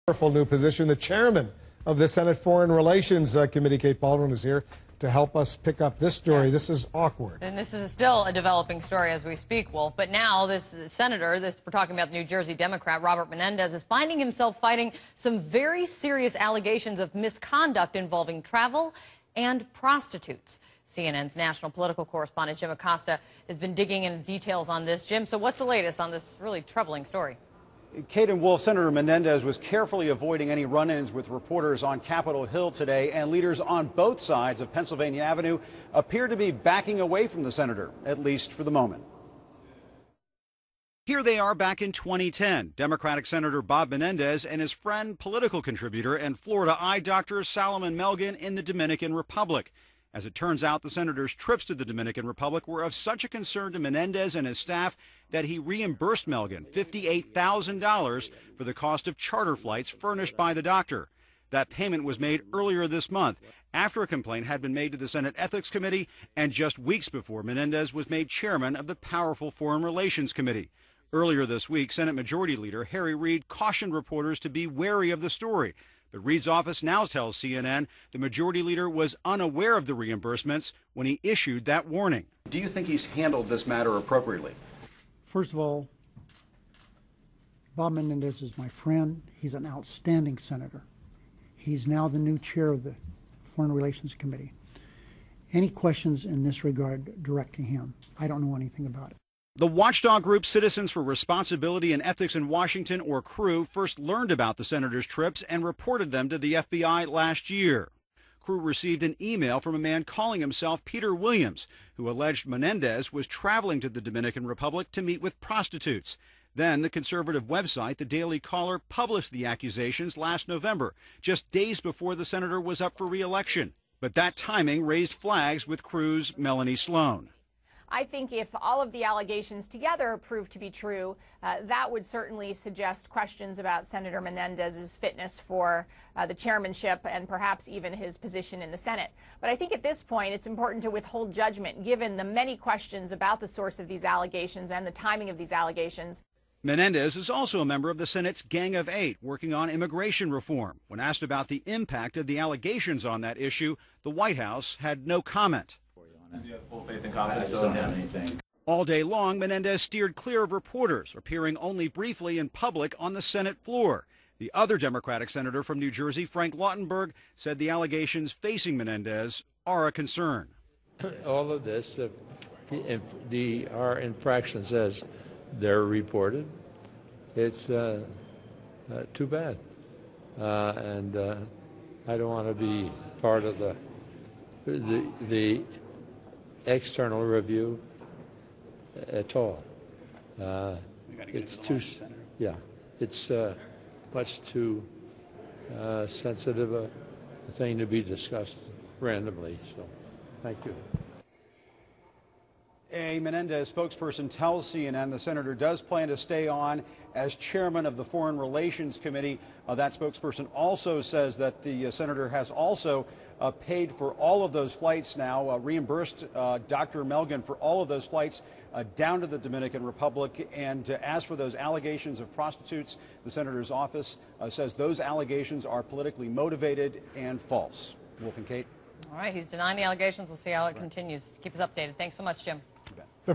Powerful new position. The chairman of the Senate Foreign Relations Committee, Kate Baldwin, is here to help us pick up this story. This is awkward. And this is still a developing story as we speak, Wolf. But now this senator, we're talking about the New Jersey Democrat, Robert Menendez, is finding himself fighting some very serious allegations of misconduct involving travel and prostitutes. CNN's national political correspondent, Jim Acosta, has been digging into details on this. Jim, so what's the latest on this really troubling story? Kate and Wolf, Senator Menendez was carefully avoiding any run-ins with reporters on Capitol Hill today, and leaders on both sides of Pennsylvania Avenue appear to be backing away from the senator, at least for the moment. Here they are back in 2010, Democratic Senator Bob Menendez and his friend, political contributor and Florida eye doctor Solomon Melgen in the Dominican Republic. As it turns out, the senator's trips to the Dominican Republic were of such a concern to Menendez and his staff that he reimbursed Melgen $58,000 for the cost of charter flights furnished by the doctor. That payment was made earlier this month after a complaint had been made to the Senate Ethics Committee and just weeks before Menendez was made chairman of the powerful Foreign Relations Committee. Earlier this week, Senate Majority Leader Harry Reid cautioned reporters to be wary of the story. But Reid's office now tells CNN the Majority Leader was unaware of the reimbursements when he issued that warning. Do you think he's handled this matter appropriately? First of all, Bob Menendez is my friend. He's an outstanding senator. He's now the new chair of the Foreign Relations Committee. Any questions in this regard direct to him. I don't know anything about it. The watchdog group Citizens for Responsibility and Ethics in Washington, or CREW, first learned about the senator's trips and reported them to the FBI last year. CREW received an email from a man calling himself Peter Williams, who alleged Menendez was traveling to the Dominican Republic to meet with prostitutes. Then the conservative website, the Daily Caller, published the accusations last November, just days before the senator was up for re-election. But that timing raised flags with CREW's Melanie Sloan. I think if all of the allegations together prove to be true, that would certainly suggest questions about Senator Menendez's fitness for the chairmanship and perhaps even his position in the Senate. But I think at this point it's important to withhold judgment given the many questions about the source of these allegations and the timing of these allegations. Menendez is also a member of the Senate's Gang of Eight working on immigration reform. When asked about the impact of the allegations on that issue, the White House had no comment. Do you have full faith and confidence? I just don't have anything. All day long, Menendez steered clear of reporters, appearing only briefly in public on the Senate floor. The other Democratic senator from New Jersey, Frank Lautenberg, said the allegations facing Menendez are a concern. All of this, our infractions as they're reported, it's too bad. And I don't want to be part of the external review at all. It's too, it's much too sensitive a thing to be discussed randomly. So, thank you. A Menendez spokesperson tells CNN the senator does plan to stay on as chairman of the Foreign Relations Committee. That spokesperson also says that the senator has also paid for all of those flights now, reimbursed Dr. Melgen for all of those flights down to the Dominican Republic. And as for those allegations of prostitutes, the senator's office says those allegations are politically motivated and false. Wolf and Kate. All right, he's denying the allegations. We'll see how it continues. Keep us updated. Thanks so much, Jim. The